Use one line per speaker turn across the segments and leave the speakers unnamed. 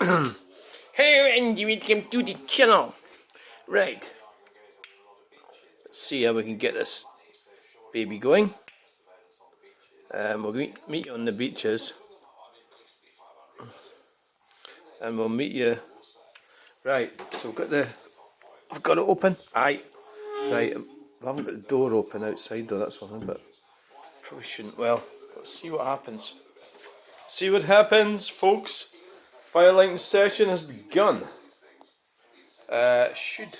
Hello and welcome to the channel. Right, let's see how we can get this baby going. We'll meet you on the beaches, and we'll meet you. Right, so I've got it open. Aye, right. I haven't got the door open outside though. That's something, but probably shouldn't. Well, let's see what happens. See what happens, folks. Fire lighting session has begun. Should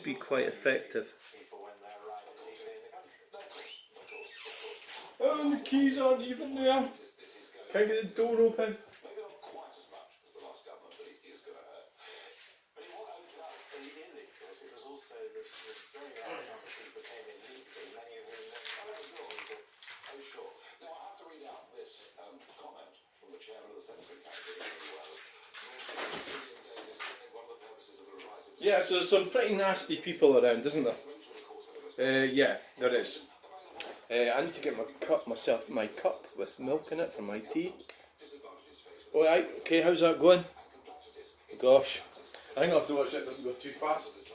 be quite effective. Oh, and the keys aren't even there. Can't get the door open. Yeah, so there's some pretty nasty people around, isn't there? Yeah, there is. I need to get my cup with milk in it for my tea. Alright, okay, how's that going? Gosh, I think I'll have to watch it doesn't go too fast.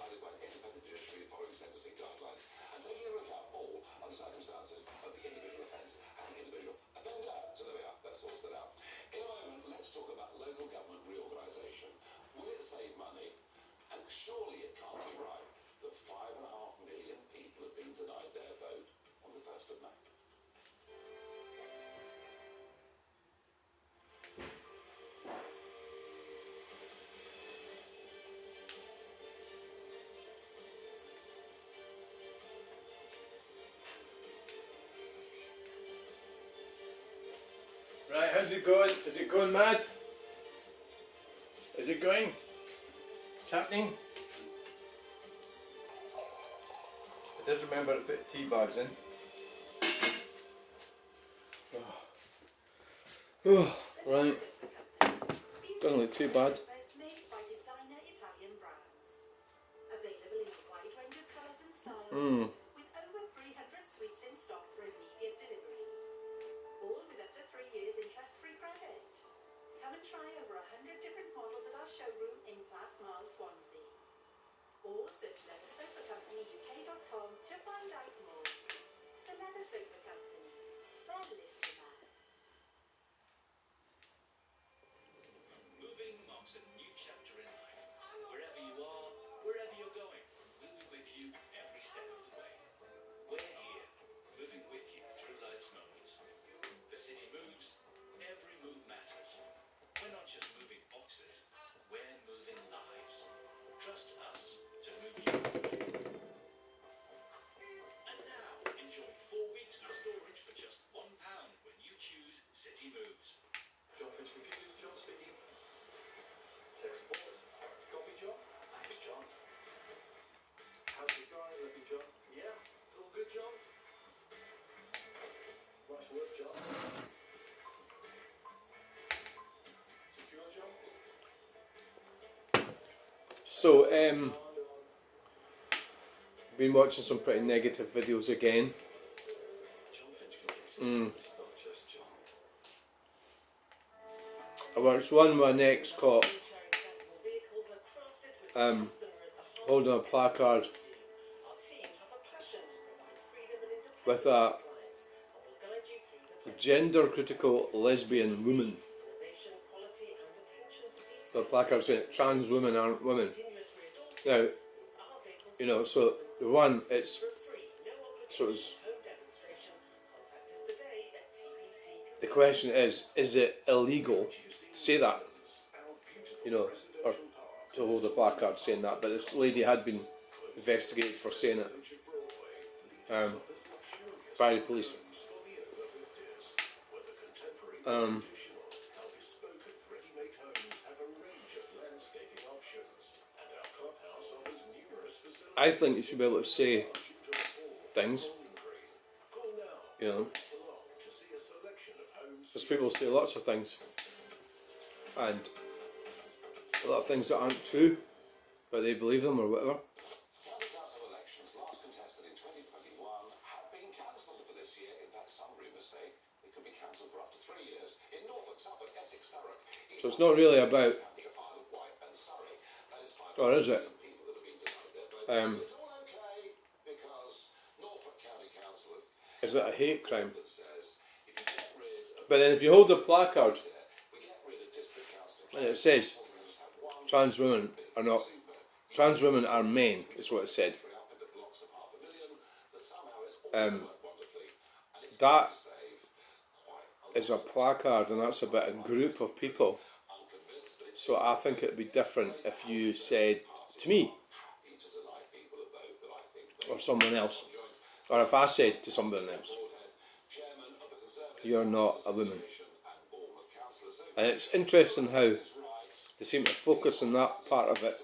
Surely it can't be right that 5.5 million people have been denied their vote on the 1st of May.
Right, how's it going? Is it going mad? Is it going? What's happening? I did remember to put tea bags in. Oh, right. Doesn't look too bad. Mmm.
With over 300 sweets in stock for immediate delivery. All with up to 3 years interest-free credit. Come and try over 100 different models at our showroom in Glass Mile, Swansea. Or search leathersofacompanyuk.com to find out more. The Leather Sofa Company, their listener.
Moving marks a new chapter in life. Wherever you are, wherever you're going, we'll be with you every step of the way. We're here, moving with you through life's moments. The city moves, every move matters. We're not just moving boxes, we're moving lives. Trust us to move you. And now, enjoy 4 weeks of storage for just £1 when you choose City Moves.
John Finch Computers, John speaking. Tech support. Copy, John. Thanks, John. How's it going? Looking, John? Yeah. All good, John? Nice work, John. Secure, John?
So, been watching some pretty negative videos again.
John Finch Computers. It's not just John.
I watched one where an ex caught holding a placard with a gender critical lesbian woman. The placard saying trans women aren't women. Now, you know, so the one, the question is it illegal to say that? You know, or to hold a placard saying that, but this lady had been investigated for saying it by the police. I think you should be able to say things, you know, because people say lots of things, and a lot of things that aren't true, but they believe them or whatever.
County council elections, last contested in 2021, have been cancelled for this year. In fact, some rumours say they could be cancelled for up to 3 years. In Norfolk, Suffolk, Essex, Thurrock,
So it's not really about, or is it? Is it a hate crime? But then if you hold a placard and it says trans women are not, trans women are men, is what it said. That is a placard, and that's about a group of people. So I think it'd be different if you said to me, or someone else, or if I said to someone else, you're not a woman. And it's interesting how they seem to focus on that part of it.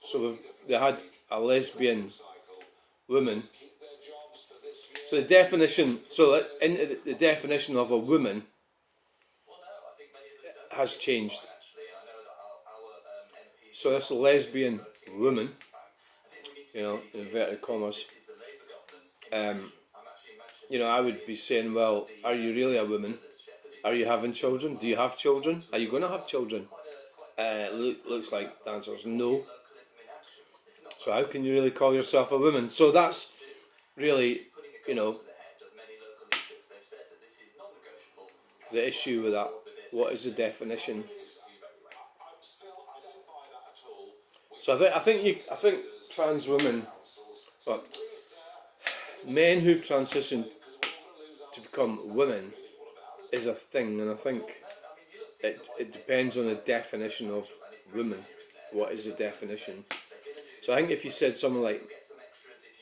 So they had a lesbian woman. So the definition, so in the definition of a woman has changed. So this lesbian woman, you know, in inverted commas, you know, I would be saying, well, are you really a woman? Are you having children? Do you have children? Are you going to have children? Looks like the answer is no. So how can you really call yourself a woman? So that's really, you know, the issue with that. What is the definition? So I think trans women, well, men who've transitioned to become women is a thing, and I think it depends on the definition of woman. What is the definition? So I think if you said something like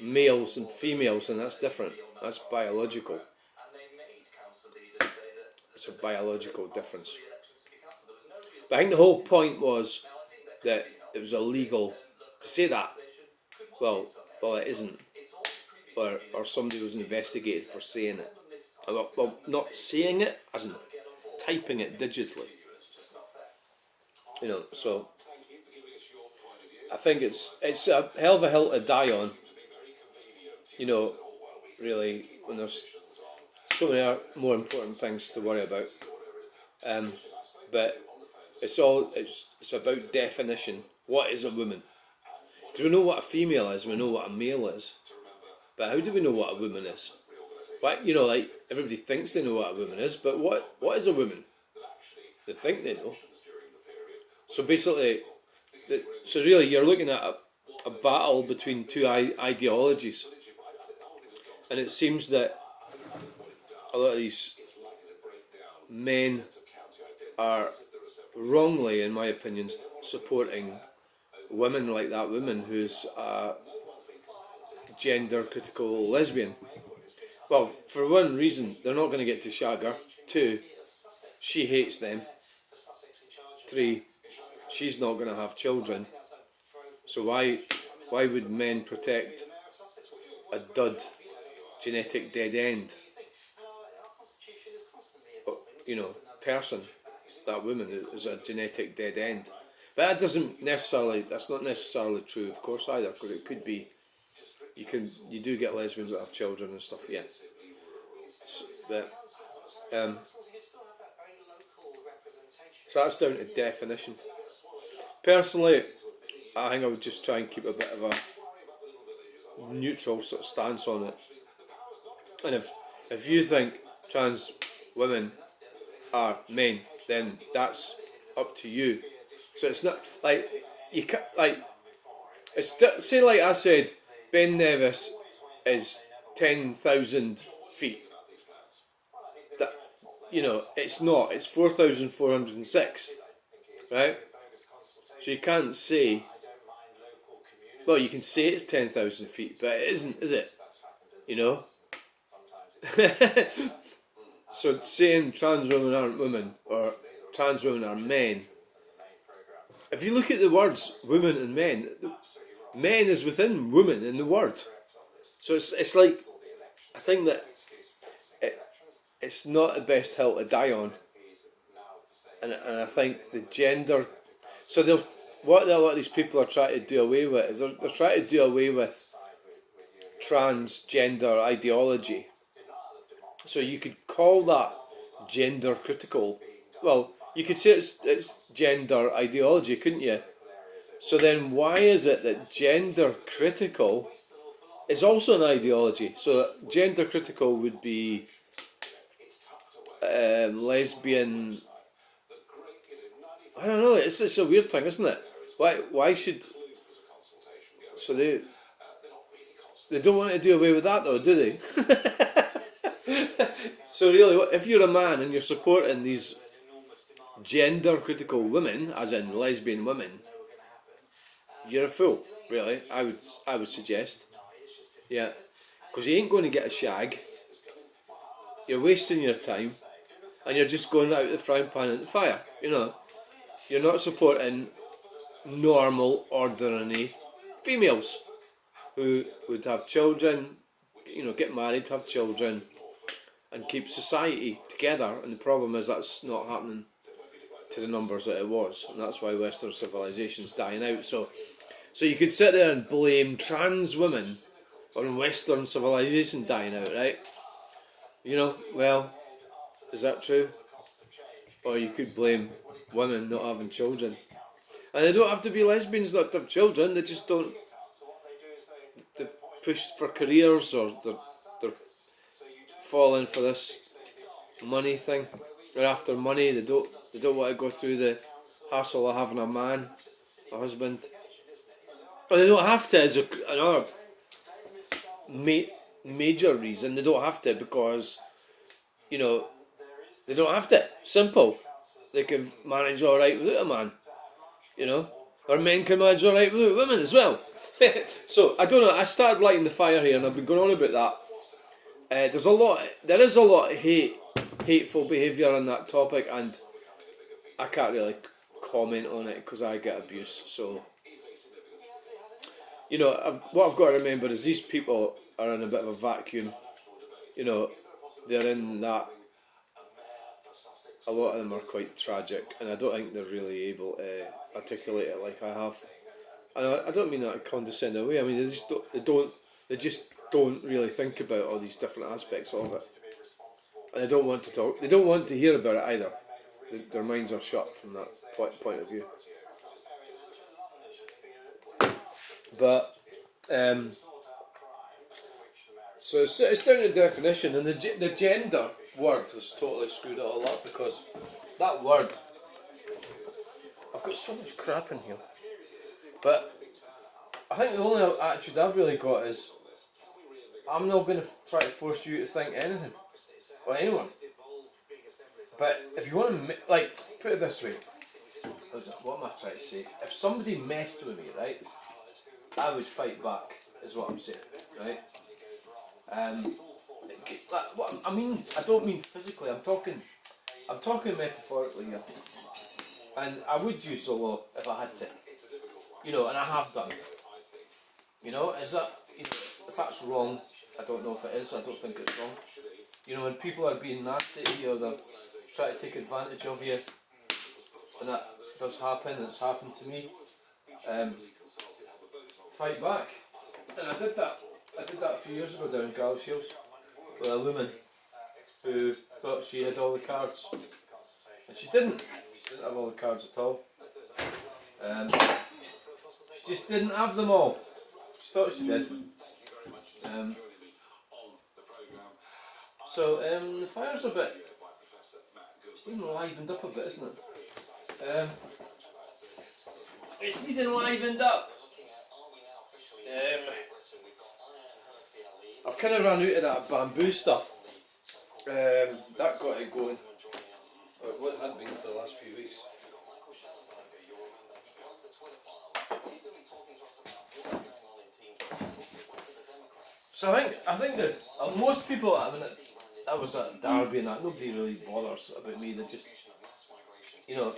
males and females, then that's different. That's biological. It's a biological difference. But I think the whole point was that it was illegal to say that. Well, it isn't. Or somebody was investigated for saying it. Well, not saying it, as in typing it digitally. You know, so I think it's a hell of a hill to die on. You know, really, when there's so many more important things to worry about. But it's about definition. What is a woman? Because we know what a female is, we know what a male is. But how do we know what a woman is? Like, you know, like everybody thinks they know what a woman is, but what is a woman? They think they know. So basically, so really you're looking at a battle between two ideologies. And it seems that a lot of these men are wrongly, in my opinion, supporting women like that woman who's a gender critical lesbian. Well, for one reason, they're not going to get to shag her. 2, she hates them. 3, she's not going to have children. So why would men protect a dud, genetic dead end, you know, person? That woman is a genetic dead end. But that's not necessarily true, of course, either, because it could be, you do get lesbians that have children and stuff, yeah. So that's down to definition. Personally, I think I would just try and keep a bit of a neutral sort of stance on it. And if you think trans women are men, then that's up to you. So it's not like you can't, like, it's say like I said, Ben Nevis is 10,000 feet. That, you know, it's not. It's 4,406, right? So you can't say. Well, you can say it's 10,000 feet, but it isn't, is it? You know. So saying trans women aren't women or trans women are men. If you look at the words women and men, men is within woman in the word. So it's like, I think that it's not the best hill to die on. And I think the gender, so what a lot of these people are trying to do away with is they're trying to do away with transgender ideology. So you could call that gender critical. Well, You could say it's gender ideology, couldn't you? So then why is it that gender critical is also an ideology? So gender critical would be lesbian. I don't know. It's a weird thing, isn't it? Why should so they don't want to do away with that though, do they? So really, if you're a man and you're supporting these gender critical women, as in lesbian women, you're a fool. Really, I would suggest. Yeah, because you ain't going to get a shag. You're wasting your time, and you're just going out the frying pan into the fire. You know, you're not supporting normal, ordinary females who would have children. You know, get married, have children, and keep society together. And the problem is that's not happening to the numbers that it was, and that's why Western civilization's dying out. So you could sit there and blame trans women on Western civilization dying out, right? You know, well, is that true? Or you could blame women not having children. And they don't have to be lesbians not to have children, they just don't. They push for careers, or they're falling for this money thing. They're after money, they don't want to go through the hassle of having a man, a husband. But they don't have to, as another major reason. They don't have to because, you know, they don't have to. Simple. They can manage alright without a man, you know. Or men can manage alright without women as well. So, I don't know, I started lighting the fire here and I've been going on about that. There is a lot of hateful behaviour on that topic, and I can't really comment on it because I get abuse. So, you know, what I've got to remember is these people are in a bit of a vacuum. You know, they're in that. A lot of them are quite tragic, and I don't think they're really able to articulate it like I have. And I don't mean that in a condescending way. I mean they just don't really think about all these different aspects of it, and they don't want to talk. They don't want to hear about it either. Their minds are shut from that point of view. But so it's down to definition, and the gender word has totally screwed it all up, because that word, I've got so much crap in here, but I think the only attitude I've really got is I'm not going to try to force you to think anything or anyone. But if you want to, like, put it this way, what am I trying to say? If somebody messed with me, right, I would fight back, is what I'm saying, right? What I mean, I don't mean physically. I'm talking metaphorically here. And I would use the law if I had to, you know, and I have done. You know, is that, you know, if that's wrong? I don't know if it is. I don't think it's wrong. You know, when people are being nasty to you, or they're trying to take advantage of you, and that does happen. It's happened to me. Fight back, and I did that. I did that a few years ago down in Gallus Hills with a woman who thought she had all the cards, and she didn't. She didn't have all the cards at all. She just didn't have them all. She thought she did. So the fire's a bit. It's even livened up a bit, isn't it? It's needing livened up. I've kind of run out of that bamboo stuff. That got it going. Well, it hadn't been for the last few weeks. So I think that most people, I mean, I was at Derby and that, nobody really bothers about me. They just, you know.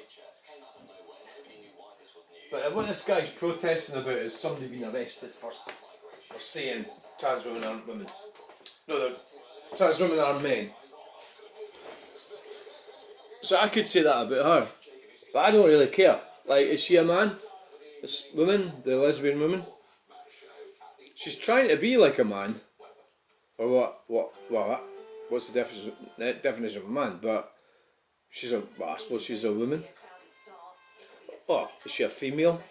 But what this guy's protesting about is somebody being arrested for saying trans women aren't women. No, trans women are men. So I could say that about her, but I don't really care. Like, is she a man? This woman, the lesbian woman, she's trying to be like a man, or what? What's the definition of a man? But She's a, well, I suppose she's a woman. Oh, is she a female?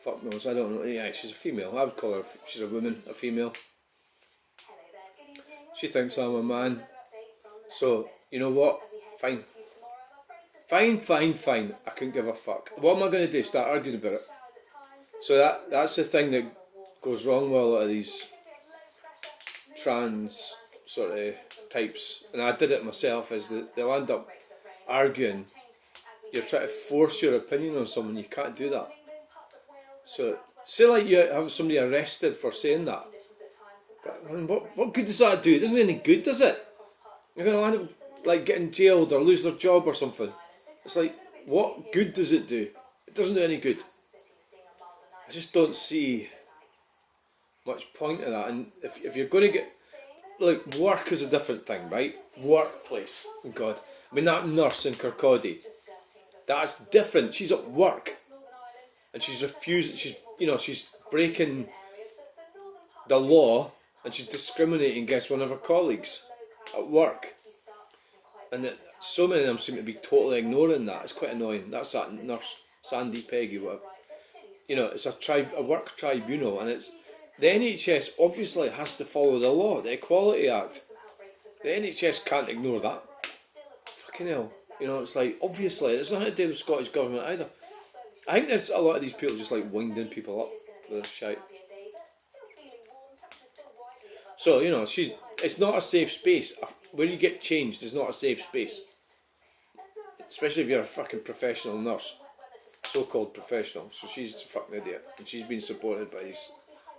Fuck knows, I don't know. Yeah, she's a female. I would call her, she's a woman, a female. She thinks I'm a man. So, you know what? Fine. Fine. I couldn't give a fuck. What am I going to do? Start arguing about it? So that's the thing that goes wrong with a lot of these trans sort of types. And I did it myself, is that they'll end up arguing. You're trying to force your opinion on someone. You can't do that. So, say like you have somebody arrested for saying that. But, man, what good does that do? It doesn't do any good, does it? You're going to end up like getting jailed or lose their job or something. It's like, what good does it do? It doesn't do any good. I just don't see much point in that. And if you're going to get, like, work is a different thing, right? Workplace, oh God. I mean, that nurse in Kirkcaldy, that's different. She's at work, and she's refusing. She's breaking the law, and she's discriminating against one of her colleagues at work. And so many of them seem to be totally ignoring that. It's quite annoying. That's that nurse, Sandy, Peggy, whatever. It's a work tribunal, and it's the NHS obviously has to follow the law, the Equality Act. The NHS can't ignore that. Fucking hell. It's like, obviously, it's nothing to do with the Scottish Government either. I think there's a lot of these people just like winding people up with this shite. So, it's not a safe space. Where you get changed is not a safe space. Especially if you're a fucking professional nurse. So-called professional. So she's a fucking idiot. And she's been supported by these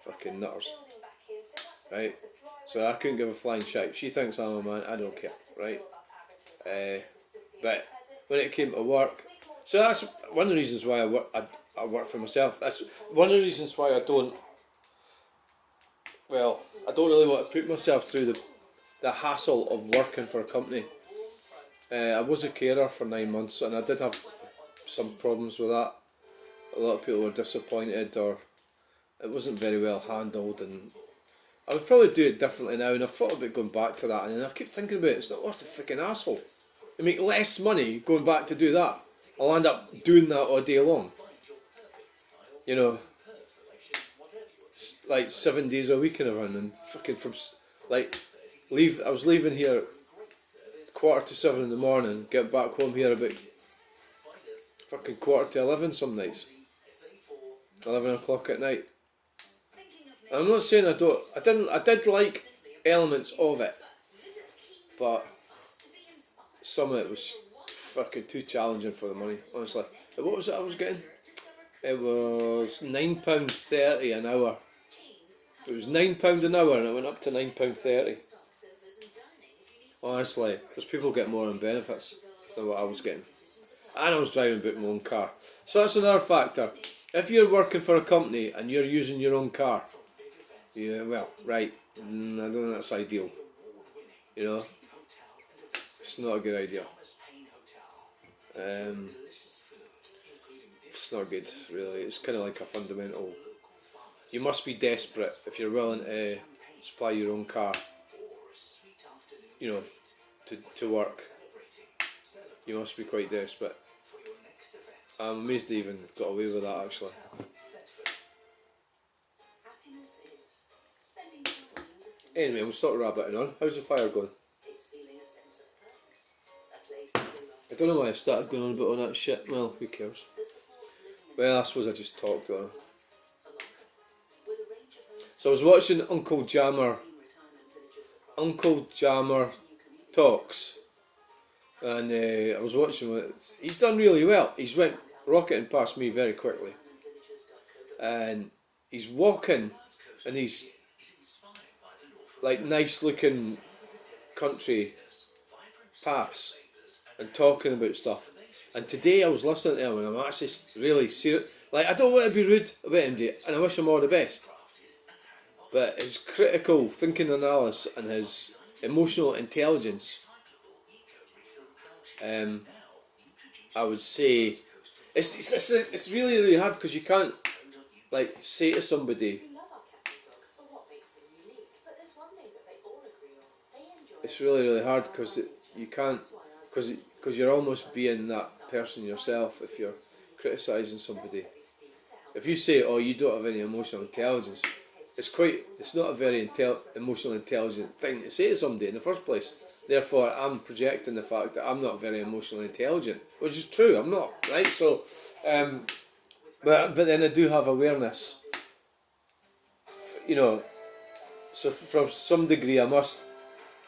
fucking nutters. Right? So I couldn't give a flying shite. She thinks I'm a man, I don't care. Right? But when it came to work, so that's one of the reasons why I work for myself. That's one of the reasons why I don't really want to put myself through the hassle of working for a company. I was a carer for 9 months, and I did have some problems with that. A lot of people were disappointed, or it wasn't very well handled, and I would probably do it differently now. And I've thought about going back to that, and then I keep thinking about it. It's not worth a freaking asshole. You make less money going back to do that. I'll end up doing that all day long. Like 7 days a week in a run, and fucking I was leaving here 7:15 in the morning, get back home here about fucking 11:15 some nights. 11 o'clock at night. And I'm not saying I did like elements of it, but some of it was fucking too challenging for the money, honestly. What was it I was getting? It was £9.30 an hour. It was £9 an hour, and it went up to £9.30. Honestly, because people get more in benefits than what I was getting. And I was driving about my own car. So that's another factor. If you're working for a company and you're using your own car, yeah, well, right, I don't think that's ideal. It's not a good idea. It's not good, really. It's kind of like a fundamental. You must be desperate if you're willing to supply your own car. To work. You must be quite desperate. I'm amazed they even got away with that, actually. Anyway, we'll start rabbiting on. How's the fire going? I don't know why I started going on about all that shit. Well, who cares? Well, I suppose I just talked on. So I was watching Uncle Jammer Talks, and I was watching it. He's done really well. He's went rocketing past me very quickly, and he's walking in these like nice looking country paths and talking about stuff. And today I was listening to him, and I'm actually really serious. Like, I don't want to be rude about him, and I wish him all the best. But his critical thinking analysis and his emotional intelligence, I would say, it's really, really hard, because you can't like say to somebody, it's really, really hard, because you can't, because because you're almost being that person yourself if you're criticising somebody. If you say, oh, you don't have any emotional intelligence, it's not a very emotional intelligent thing to say to somebody in the first place. Therefore, I'm projecting the fact that I'm not very emotionally intelligent, which is true, I'm not, right? So, but then I do have awareness, you know, so from some degree I must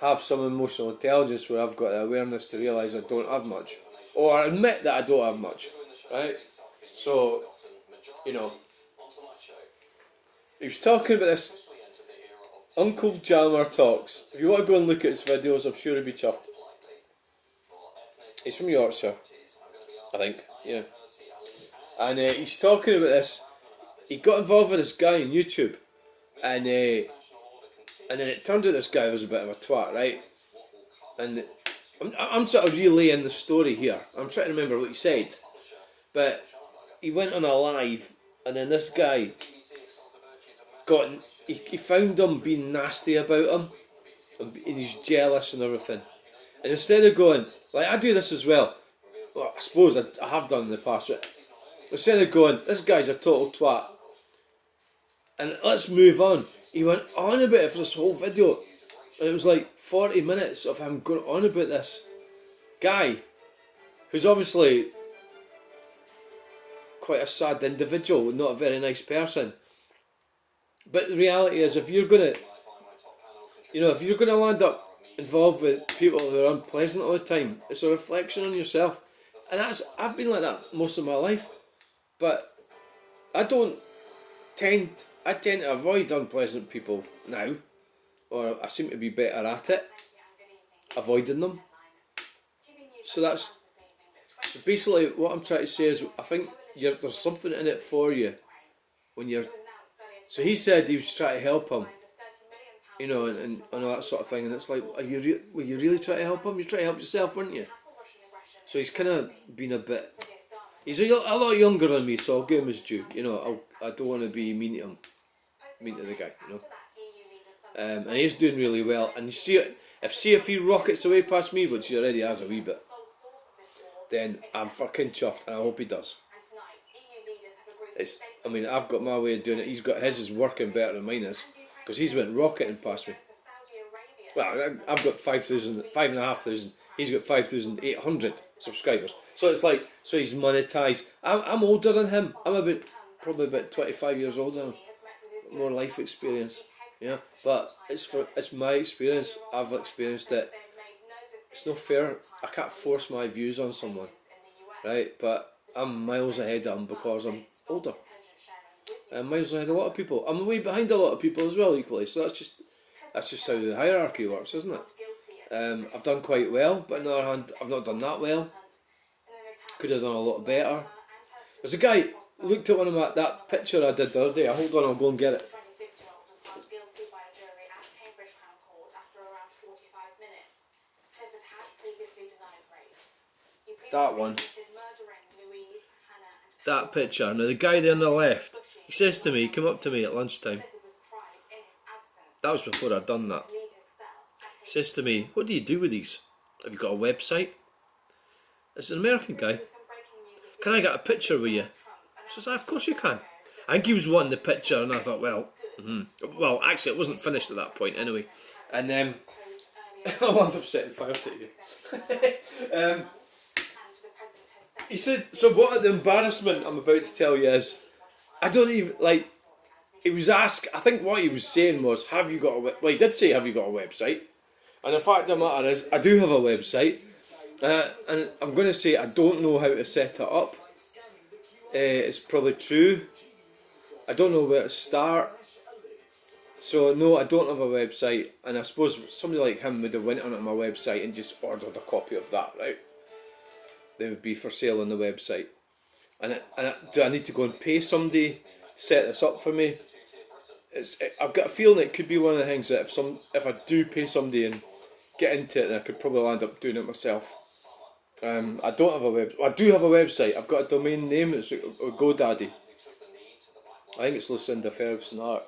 have some emotional intelligence where I've got the awareness to realise I don't have much, or admit that I don't have much, right? So, you know, he was talking about this Uncle Jammer Talks. If you want to go and look at his videos, I'm sure he'll be chuffed. He's from Yorkshire, I think, yeah. And he's talking about this. He got involved with this guy on YouTube, and then it turned out this guy was a bit of a twat, right? And I'm sort of relaying the story here. I'm trying to remember what he said, but he went on a live, and then this guy he found him being nasty about him, and he's jealous and everything. And instead of going, like I do this as well, I suppose I have done in the past, but instead of going, this guy's a total twat, and let's move on, he went on about it for this whole video. And it was like 40 minutes of him going on about this guy, who's obviously quite a sad individual, not a very nice person. But the reality is, if you're gonna land up involved with people who are unpleasant all the time, it's a reflection on yourself. And I've been like that most of my life. But I tend to avoid unpleasant people now, or I seem to be better at it, avoiding them. So basically what I'm trying to say is, I think there's something in it for you when you're. So he said he was trying to help him, you know, and all that sort of thing. And it's like, were you really trying to help him? You're trying to help yourself, weren't you? So he's kind of been a bit. He's a lot younger than me, so I'll give him his due. You know, I don't want to be mean to the guy, you know. And he's doing really well. And you see it. If he rockets away past me, which he already has a wee bit, then I'm fucking chuffed, and I hope he does. I've got my way of doing it. He's got his is working better than mine is, because he's went rocketing past me. Well, I've got 5,500. He's got 5,800 subscribers. So it's like, so he's monetized. I'm older than him. I'm probably about 25 years older than him. More life experience, yeah. But it's my experience. I've experienced it. It's not fair. I can't force my views on someone, right? But I'm miles ahead of him because I'm older. I'm miles ahead of a lot of people. I'm way behind a lot of people as well, equally. So that's just how the hierarchy works, isn't it? I've done quite well, but on the other hand, I've not done that well. Could have done a lot better. There's a guy looked at that picture I did the other day. Hold on, I'll go and get it. That one. That picture. Now the guy there on the left, he says to me, he came up to me at lunchtime. That was before I'd done that. He says to me, what do you do with these? Have you got a website? It's an American guy. Can I get a picture with you? I says, of course you can. I think he was wanting the picture, and I thought, well, actually it wasn't finished at that point anyway. And then, I'll end up setting fire to you. He said, so what the embarrassment I'm about to tell you is, I don't even, like, he was asked, I think what he was saying was, have you got a he did say, have you got a website? And the fact of the matter is, I do have a website, and I'm going to say I don't know how to set it up. It's probably true. I don't know where to start. So no, I don't have a website, and I suppose somebody like him would have went onto my website and just ordered a copy of that, right? They would be for sale on the website. Do I need to go and pay somebody to set this up for me? I've got a feeling it could be one of the things that if I do pay somebody and get into it, then I could probably end up doing it myself. I don't have a website. I do have a website. I've got a domain name. It's GoDaddy. I think it's Lucinda Ferguson Art.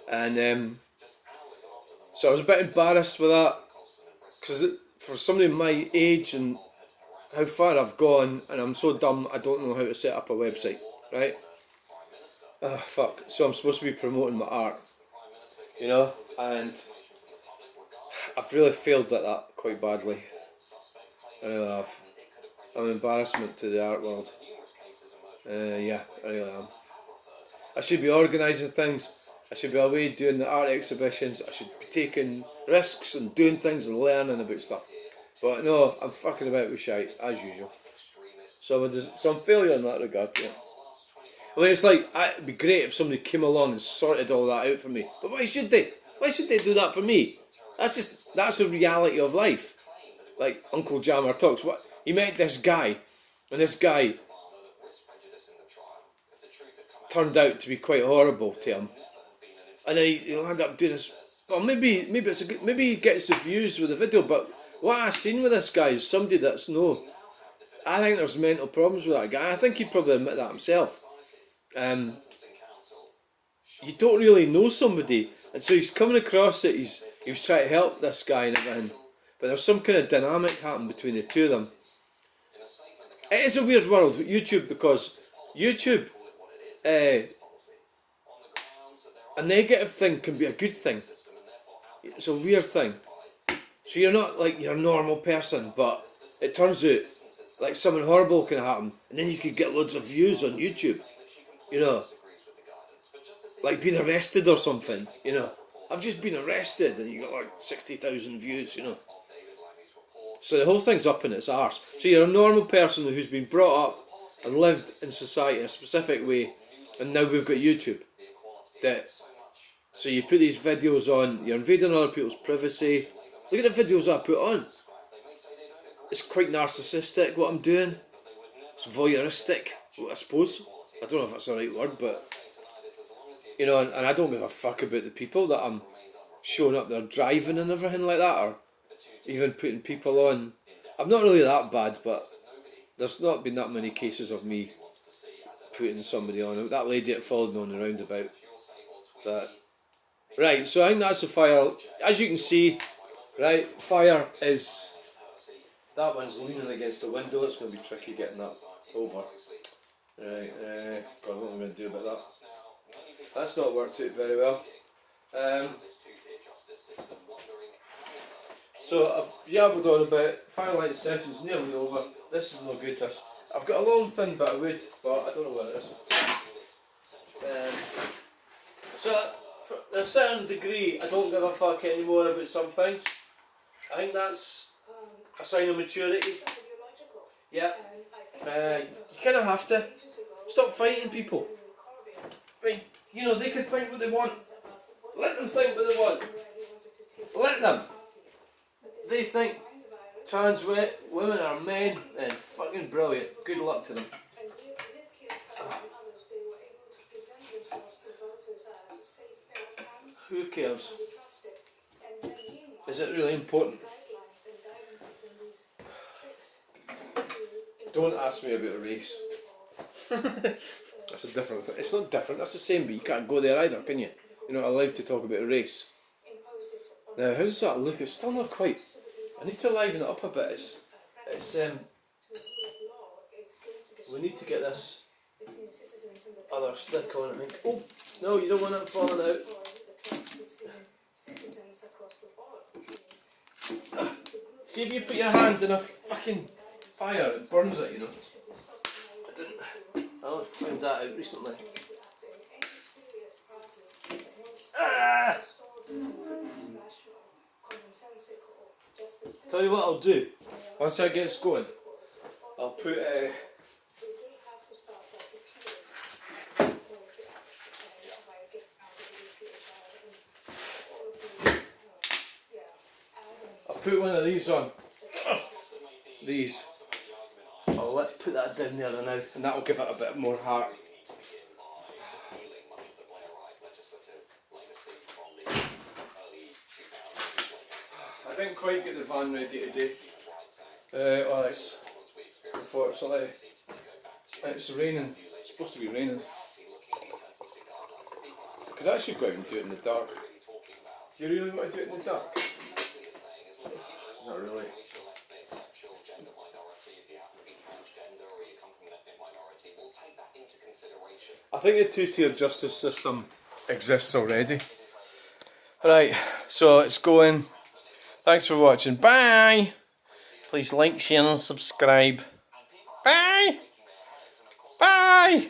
And so I was a bit embarrassed with that, because for somebody my age and how far I've gone, and I'm so dumb I don't know how to set up a website, right? Ah, fuck. So I'm supposed to be promoting my art, you know, and I've really failed at that quite badly. I really have. I'm an embarrassment to the art world. Yeah, I really am. I should be organising things. I should be away doing the art exhibitions. I should be taking risks and doing things and learning about stuff. But no, I'm fucking about with shite, as usual. So I'm failure in that regard, yeah. Well, it's like, it'd be great if somebody came along and sorted all that out for me. But why should they? Why should they do that for me? That's a reality of life. Like Uncle Jammer talks, he met this guy, and this guy turned out to be quite horrible to him. And then he'll end up doing this. Well, maybe it's a good, maybe he gets the views with the video, but what I've seen with this guy is somebody that's no. I think there's mental problems with that guy. I think he'd probably admit that himself. You don't really know somebody, and so he's coming across it. He was trying to help this guy and everything, but there's some kind of dynamic happening between the two of them. It is a weird world with YouTube, because YouTube, a negative thing can be a good thing. It's a weird thing. So you're not like you're a normal person, but it turns out like something horrible can happen, and then you could get loads of views on YouTube. You know, like being arrested or something. You know, I've just been arrested, and you got like 60,000 views. You know, so the whole thing's up in its arse. So you're a normal person who's been brought up and lived in society in a specific way, and now we've got YouTube. So you put these videos on, you're invading other people's privacy. Look at the videos I put on. It's quite narcissistic what I'm doing. It's voyeuristic, I suppose. I don't know if that's the right word, but you know, and I don't give a fuck about the people that I'm showing up there driving and everything like that, or even putting people on. I'm not really that bad, but there's not been that many cases of me putting somebody on. That lady that followed me on the roundabout. Right, so I think that's the fire. As you can see, right, fire is, that one's leaning against the window. It's going to be tricky getting that over. Right, God, what am I going to do about that? That's not worked out very well. So I've yabbled on about Firelight Sessions, nearly over. This is no good. I've got a long thin bit of wood, but I don't know what it is. So to a certain degree, I don't give a fuck anymore about some things. I think that's a sign of maturity. Yeah. You kind of have to stop fighting people. I mean, you know, they can think what they want. Let them think what they want. Let them. They think trans women are men, and fucking brilliant. Good luck to them. Who cares? Is it really important? Don't ask me about race. That's a different thing. It's not different, that's the same, but you can't go there either, can you? You're not allowed to talk about race. Now, how does that look? It's still not quite. I need to liven it up a bit. It's we need to get this other stick on, I think. Oh, no, you don't want it falling out. See if you put your hand in a fucking fire, it burns it, you know. I only found that out recently. Tell you what I'll do, once I get this going, I'll put one of these on. These. I'll put that down there now, and that'll give it a bit more heart. I didn't quite get the van ready today. Well, it's unfortunately it's raining. It's supposed to be raining. I could actually go out and do it in the dark. Do you really want to do it in the dark? Not really. I think the two-tier justice system exists already. Right, so it's going. Thanks for watching. Bye! Please like, share and subscribe. Bye! Bye!